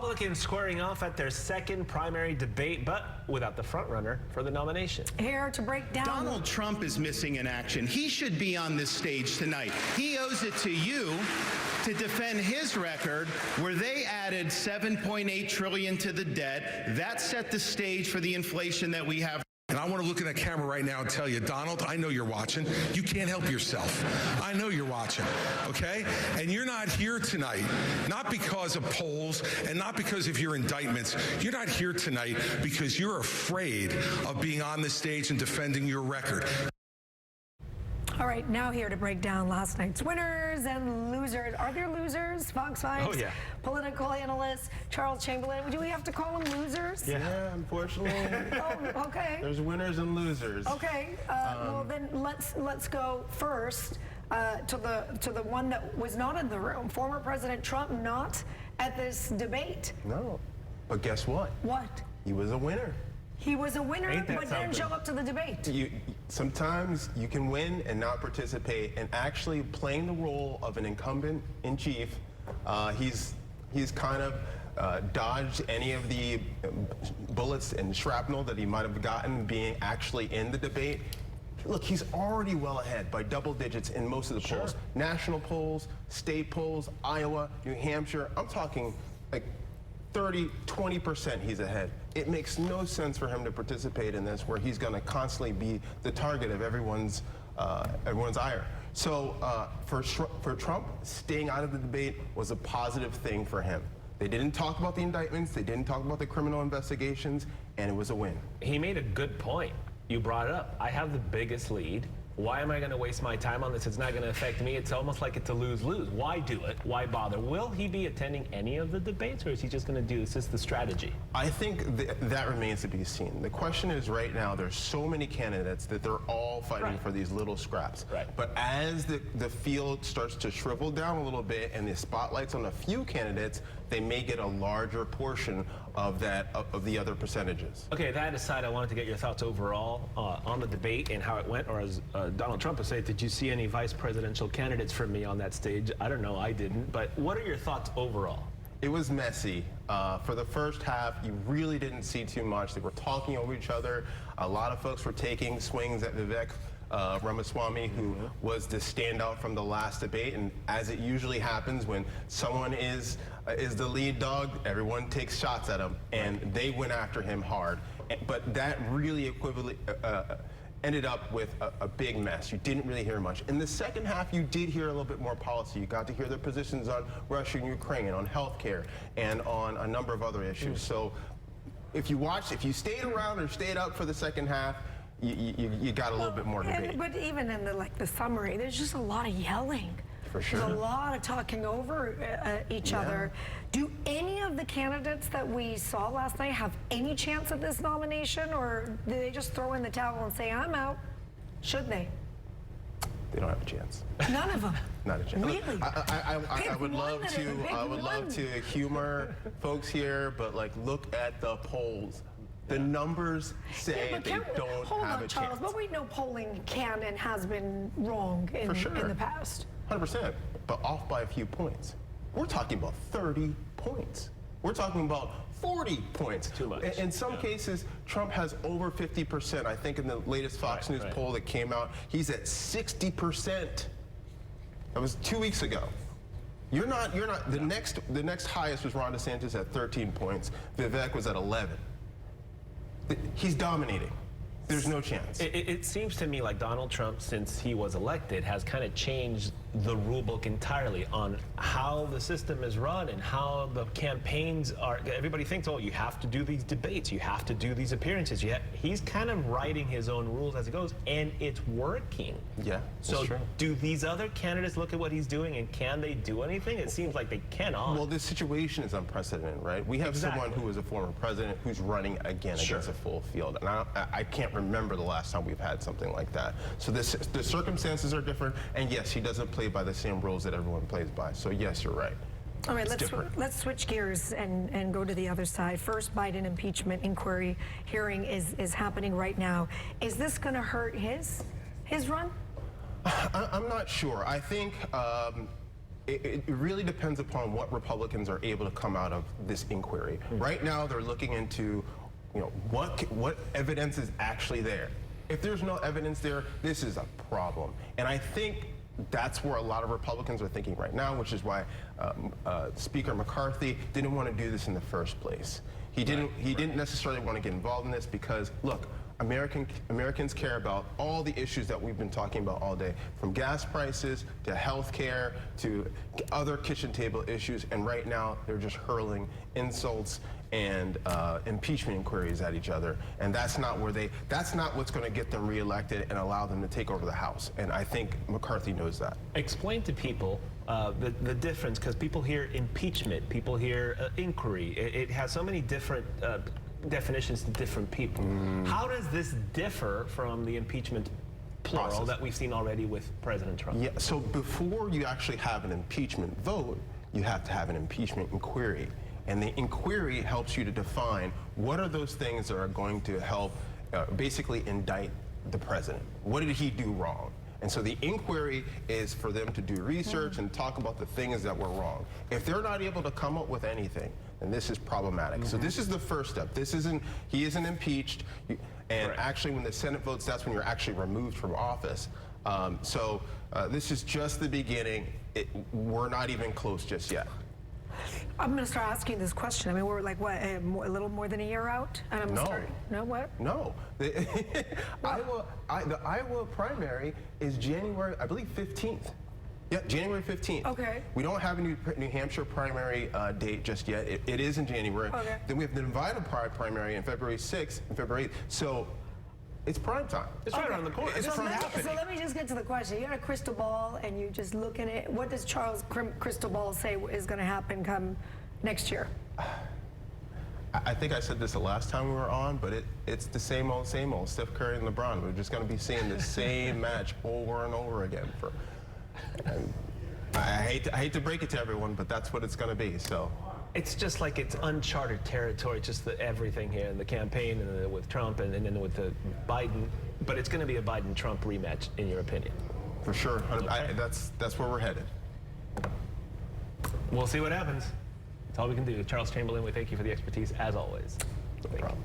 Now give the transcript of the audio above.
Republicans squaring off at their second primary debate, but without the frontrunner for the nomination. Here to break down. Donald Trump is missing in action. He should be on this stage tonight. He owes it to you to defend his record where they added $7.8 trillion to the debt. That set the stage for the inflation that we have. And I want to look at that camera right now and tell you, Donald, I know you're watching. You can't help yourself. I know you're watching, okay? And you're not here tonight, not because of polls and not because of your indictments. You're not here tonight because you're afraid of being on the stage and defending your record. All right, now here to break down last night's winners and losers. Are there losers? Fox 5's political analyst Charles Chamberlain. Do we have to call them losers? Yeah, unfortunately. Oh, okay. There's winners and losers. Okay. Well, then let's go first to the one that was not in the room. Former President Trump not at this debate. No, but guess what? What? He was a winner. He was a winner, but didn't show up to the debate. Sometimes you can win and not participate, and actually playing the role of an incumbent in chief, he's kind of dodged any of the bullets and shrapnel that he might have gotten being actually in the debate. Look, he's already well ahead by double digits in most of the polls. National polls, state polls, Iowa, New Hampshire. I'm talking like 30, 20% he's ahead. It makes no sense for him to participate in this where he's going to constantly be the target of everyone's ire. So for Trump, staying out of the debate was a positive thing for him. They didn't talk about the indictments, they didn't talk about the criminal investigations, and it was a win. He made a good point. You brought it up. I have the biggest lead. Why am I going to waste my time on this? It's not going to affect me. It's almost like it's a lose-lose. Why do it? Why bother? Will he be attending any of the debates, or is he just going to do this? Is this the strategy? I think that remains to be seen. The question is, right now, there's so many candidates that they're all fighting for these little scraps. But as the field starts to shrivel down a little bit and the spotlight's on a few candidates, they may get a larger portion of the other percentages. Okay, that aside, I wanted to get your thoughts overall on the debate and how it went, or as Donald Trump would say, did you see any vice presidential candidates for me on that stage? I don't know, I didn't, but what are your thoughts overall? It was messy. For the first half, you really didn't see too much. They were talking over each other. A lot of folks were taking swings at Vivek Ramaswamy, who was the standout from the last debate, and as it usually happens when someone is the lead dog, everyone takes shots at him, and they went after him hard. But that really ended up with a big mess. You didn't really hear much. In the second half, you did hear a little bit more policy. You got to hear their positions on Russia and Ukraine, on healthcare, and on a number of other issues. So if you stayed around or stayed up for the second half, you got a little bit more debate. But even in the summary, there's just a lot of yelling. For sure. There's a lot of talking over each other. Do any of the candidates that we saw last night have any chance at this nomination, or do they just throw in the towel and say, I'm out? Should they? They don't have a chance. None of them. Not a chance. Really? I would love to humor folks here, but look at the polls. The numbers say they don't have a chance. Charles, but we know polling can and has been wrong in the past. 100%, but off by a few points. We're talking about 30 points. We're talking about 40 points. Too much. In some cases, Trump has over 50%. I think in the latest Fox News poll that came out, he's at 60%. That was 2 weeks ago. You're not. The next highest was Ron DeSantis at 13 points. Vivek was at 11. He's dominating. There's no chance. It seems to me like Donald Trump, since he was elected, has kind of changed the rule book entirely on how the system is run and how the campaigns are. Everybody thinks, oh, you have to do these debates, you have to do these appearances. He's kind of writing his own rules as it goes, and it's working. Yeah, so true. Do these other candidates look at what he's doing, and can they do anything? It seems like they cannot. Well, this situation is unprecedented, right? We have someone who is a former president who's running again against a full field, and I can't remember the last time we've had something like that. So the circumstances are different, and yes, he doesn't play by the same rules that everyone plays by. So yes, you're right. All right, let's switch gears and go to the other side. First, Biden impeachment inquiry hearing is happening right now. Is this going to hurt his run? I'm not sure. I think it really depends upon what Republicans are able to come out of this inquiry. Right now, they're looking into, what evidence is actually there. If there's no evidence there, this is a problem. And I think that's where a lot of Republicans are thinking right now, which is why Speaker McCarthy didn't want to do this in the first place. He didn't necessarily want to get involved in this because, look, Americans care about all the issues that we've been talking about all day, from gas prices to health care to other kitchen table issues, and right now they're just hurling insults and impeachment inquiries at each other, and that's not what's going to get them reelected and allow them to take over the House. And I think McCarthy knows that. Explain to people the difference, because people hear impeachment, people hear inquiry. It has so many different definitions to different people. How does this differ from the impeachment plural that we've seen already with President Trump? Yeah, so before you actually have an impeachment vote, you have to have an impeachment inquiry. And the inquiry helps you to define what are those things that are going to help basically indict the president. What did he do wrong? And so the inquiry is for them to do research and talk about the things that were wrong. If they're not able to come up with anything, then this is problematic. So this is the first step. He isn't impeached. And actually, when the Senate votes, that's when you're actually removed from office. This is just the beginning. We're not even close just yet. I'm going to start asking this question. I mean, we're like, what, a little more than a year out? And I'm No, what? No. The Iowa primary is January, I believe, 15th. Yeah, January 15th. Okay. We don't have a New Hampshire primary date just yet. It is in January. Okay. Then we have the Nevada primary on February 6th and February 8th. So it's prime time. It's right around the corner. It's happening. So let me just get to the question. You got a crystal ball and you just look at it. What does Charles' crystal ball say is going to happen come next year? I think I said this the last time we were on, but it's the same old, Steph Curry and LeBron. We're just going to be seeing the same match over and over again. I hate to break it to everyone, but that's what it's going to be. So it's just like it's uncharted territory, just everything here in the campaign and with Trump and then with the Biden. But it's going to be a Biden-Trump rematch, in your opinion? For sure. Okay. That's where we're headed. We'll see what happens. That's all we can do. Charles Chamberlaine, we thank you for the expertise, as always. No problem.